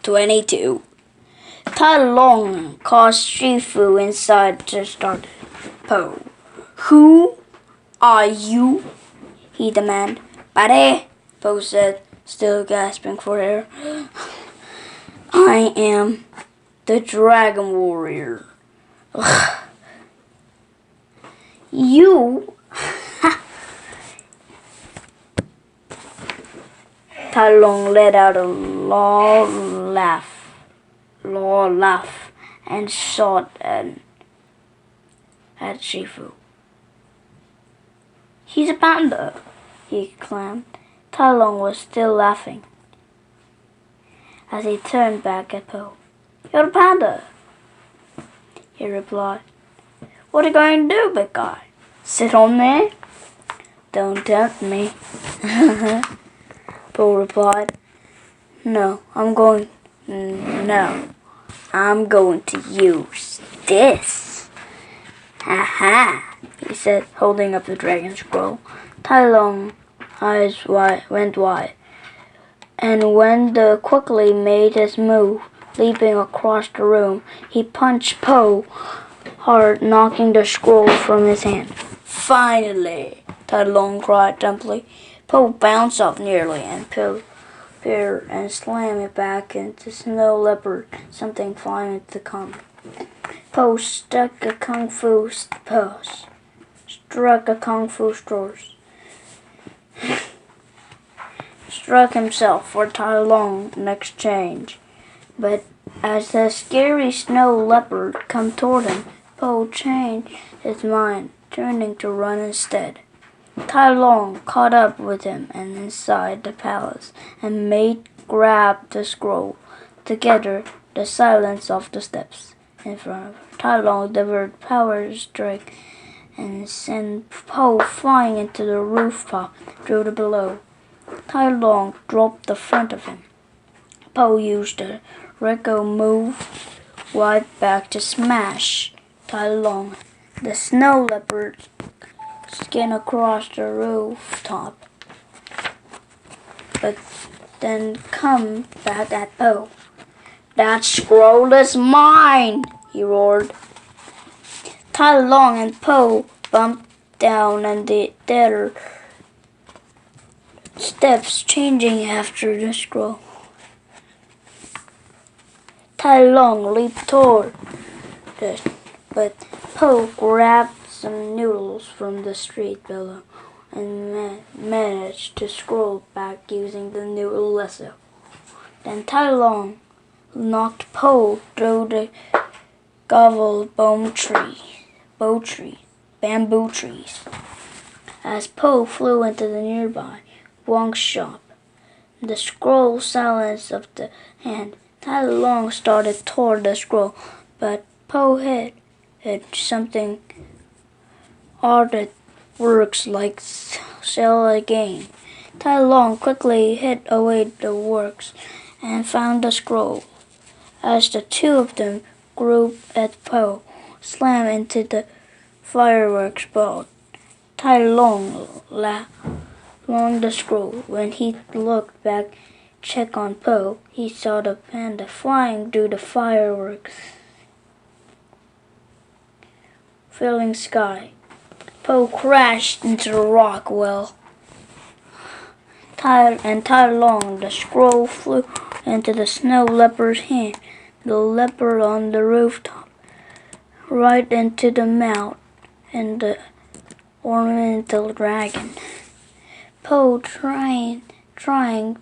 22. Tai Long caused Shifu inside to start. Po, who are you? He demanded. Buddy, Po said, still gasping for air. I am the Dragon Warrior. You? Tai Long let out a low laugh, and shot at Shifu. He's a panda, he exclaimed. Tai Long was still laughing as he turned back at Po. You're a panda, he replied. What are you going to do, big guy? Sit on me? Don't tempt me, Po replied. No, I'm going to use this. Ha ha, he said, holding up the dragon scroll. Tai Long's eyes went wide, and when the quickly made his move, leaping across the room, he punched Po hard, knocking the scroll from his hand. Finally, Tai Long cried dumbly. Po bounced off nearly and slammed it back into Snow Leopard, something flying into the comet. Po struck a kung fu struck himself for Tai Long in exchange, but as the scary Snow Leopard come toward him, Po changed his mind, turning to run instead. Tai Long caught up with him and inside the palace, and made grab the scroll. Together, the silence of the steps in front of her. Tai Long delivered power strike and sent Po flying into the rooftop through the below. Tai Long dropped the front of him. Po used the Rico move wide back to smash Tai Long. The Snow Leopard skin across the rooftop, but then come back at Po. That scroll is mine, he roared. Tai Long and Po bumped down and the other steps, changing after the scroll. Tai Long leaped toward it, but Po grabbed some noodles from the street below and managed to scroll back using the noodle lasso. Then Tai Long knocked Po through the bamboo trees. As Po flew into the nearby Wong's shop, the scroll silenced of the hand. Tai Long started toward the scroll, but Po hit something odd that works like shell again. Tai Long quickly hid away the works and found the scroll. As the two of them grouped at Po, slammed into the fireworks ball. Tai Long along the scroll. When he looked back, check on Po, he saw the panda flying through the fireworks, filling sky. Po crashed into the rock well. Tai Long, the scroll flew into the Snow Leopard's hand, the leopard on the rooftop, right into the mouth and the ornamental dragon. Po trying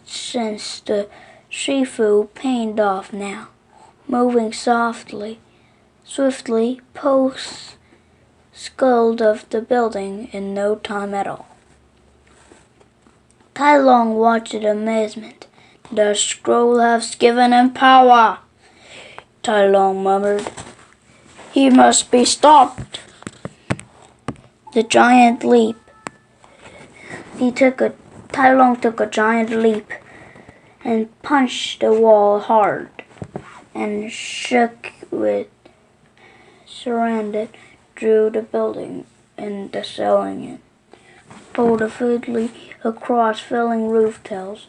since the Shifu pained off now. Moving swiftly, Po sculled off the building in no time at all. Tai Long watched in amazement. The scroll has given him power, Tai Long murmured. He must be stopped. The giant leap. Tai Long took a giant leap and punched the wall hard and shook with surrounded through the building and the ceiling, pulled fluidly across filling roof tiles,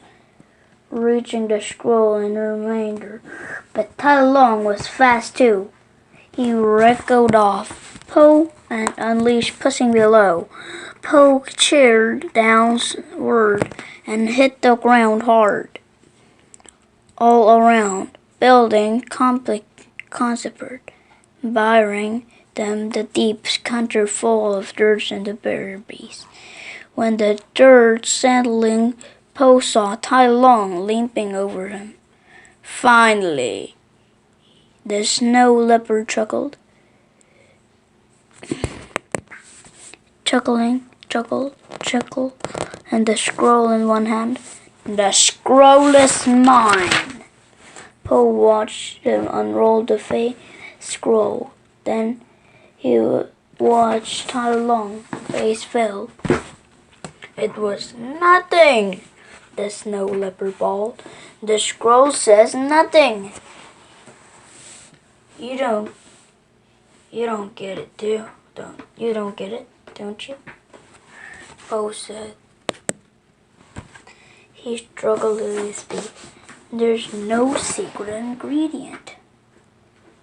reaching the scroll in the remainder. But Tai Long was fast too. He wriggled off Po and unleashed Pussing Below. Po cheered downward and hit the ground hard. All around, building consequent, burying them the deep country full of dirt and the berries. When the dirt settling, Po saw Tai Long limping over him. Finally, the snow leopard chuckled, chuckle, and the scroll in one hand. The scroll is mine. Po watched him unroll the scroll. Then he watched Tai Long's face fell. It was nothing, the snow leopard bawled. The scroll says nothing. You don't get it, you don't get it, don't you? Po said. He struggled to his feet. There's no secret ingredient.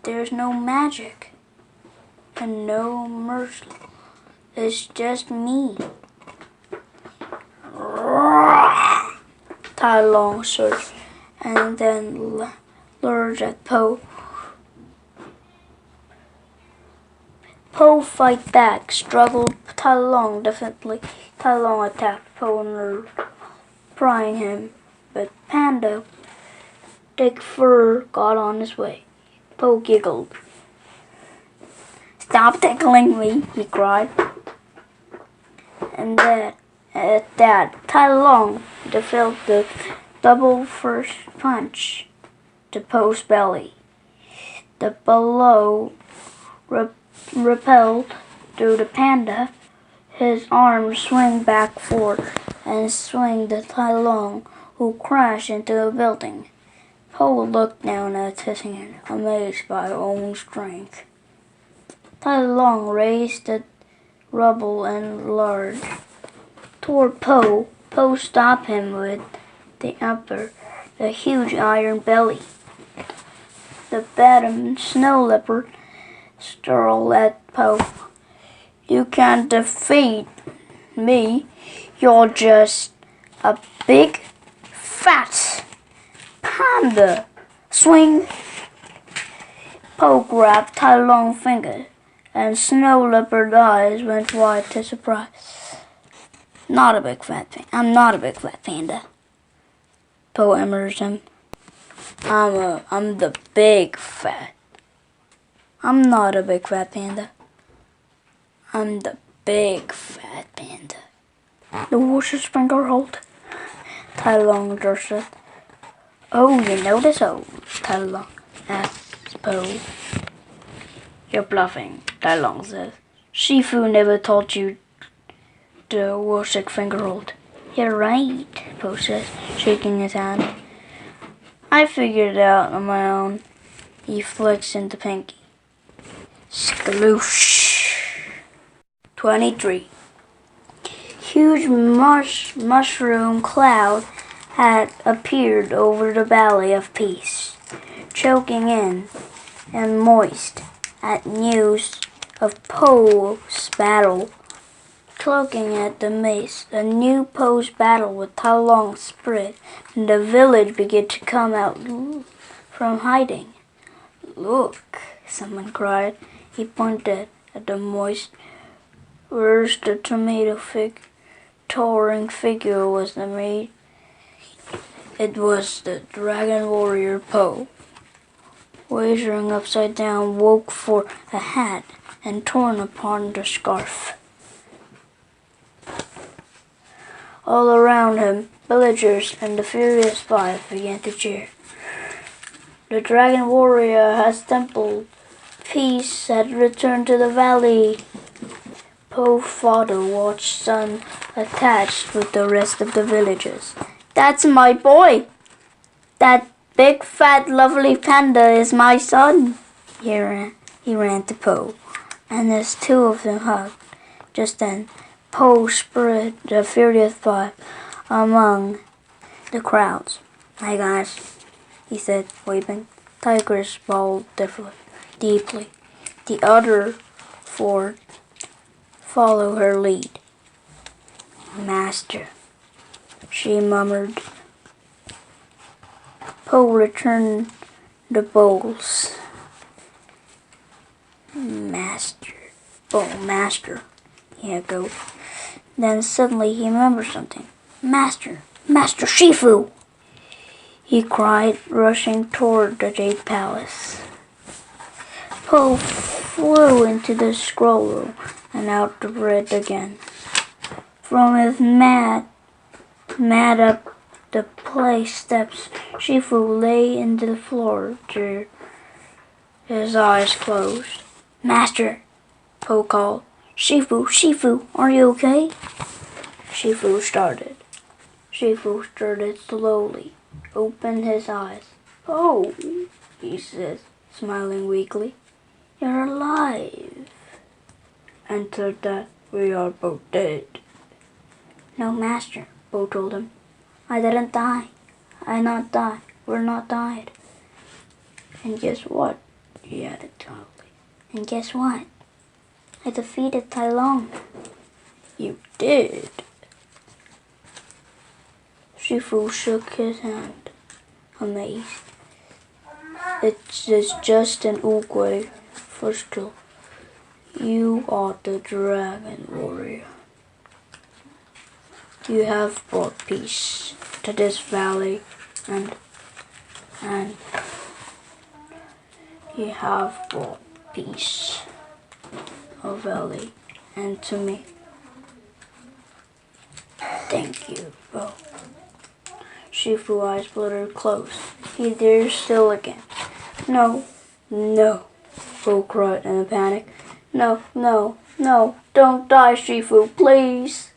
There's no magic. And no mercy. It's just me. Tai Long searched and then lurched at Po. Po fight back, struggled Tai Long defiantly. Tai Long attacked Po and prying him, but Panda, thick fur, got on his way. Po giggled. Stop tickling me, he cried. And at that, Tai Long dealt the double first punch to Po's belly. The blow repelled through the panda. His arms swing back forward and swing the Tai Long, who crashed into the building. Po looked down at his hand, amazed by his own strength. Tai Long raised the rubble and lurched toward Po. Po stopped him with the huge iron belly. The battered snow leopard snarled at Po. You can't defeat me. You're just a big, fat panda. Swing! Po grabbed Tai Long's finger, and snow leopard eyes went wide to surprise. I'm not a big fat panda. Po emerged him. I'm the big fat. I'm not a big fat panda. I'm the big fat panda. The horse's finger hold. Tai Long just said. Oh, you know this? Oh, Tai Long asked Po. You're bluffing, Tai Long says. Shifu never taught you the worship finger hold. You're right, Po says, shaking his hand. I figured it out on my own. He flicks into pinky. Skaloosh. 23. Huge mushroom cloud had appeared over the Valley of Peace, choking in and moist at news of Po's battle. Cloaking at the mace, a new Po's battle with Tai Long spread, and the village began to come out from hiding. Look, someone cried. He pointed at the moist. Where's the towering figure was the maid? It was the dragon warrior Po. Wagering upside down, woke for a hat and torn upon the scarf. All around him, villagers and the Furious Five began to cheer. The dragon warrior has temple. Peace had returned to the valley. Po's father watched son attached with the rest of the villagers. That's my boy. That big, fat, lovely panda is my son. He ran to Po, and as two of them hugged. Just then, Po spread the Furious Five among the crowds. "Hi guys," he said, waving. Tigress swallowed deeply. The other four followed her lead. "Master," she murmured. Po returned the bowls. "Master, master," he echoed. Then suddenly he remembered something. "Master, Master Shifu!" he cried, rushing toward the Jade Palace. Po flew into the scroll room and out the bridge again. From his mad up the place steps, Shifu lay into the floor, his eyes closed. "Master," Po called. Shifu, are you okay?" Shifu started. Shifu started slowly, opened his eyes. "Oh," he said, smiling weakly. "You're alive." "Answered that we are both dead." "No, Master," Po told him. "I didn't die. I not die. We're not died." "And guess what?" he added calmly. "And guess what? I defeated Tai Long." "You did?" Shifu shook his hand, amazed. "It is just an Uguay first. You are the dragon warrior. You have brought peace to this valley, and you have brought peace of valley, and to me. Thank you, Po." Shifu's eyes glittered close. He dared still again. "No, no," Po cried in a panic. "No, don't die, Shifu, please."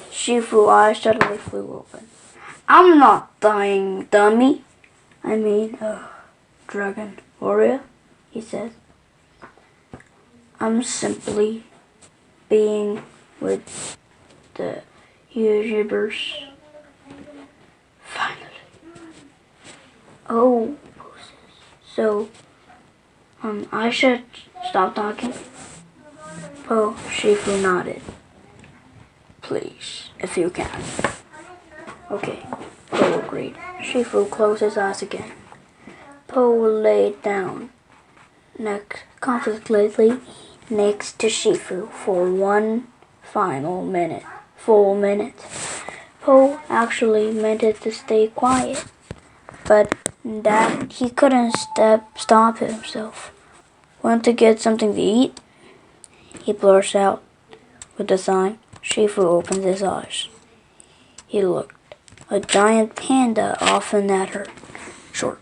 Shifu's eyes suddenly flew open. "I'm not dying, dummy. I mean, dragon warrior," he said. "I'm simply being with the universe." Finally. "Oh, so, I should stop talking?" Po Shifu nodded. "Please, if you can." "Okay," Po agreed. Shifu closed his eyes again. Po lay down, comfortably next to Shifu for one full minute. Po actually meant it to stay quiet, but that he couldn't stop himself. "Want to get something to eat?" he blurts out with a sign. Shifu opens his eyes. He looked. A giant panda off at her. Short,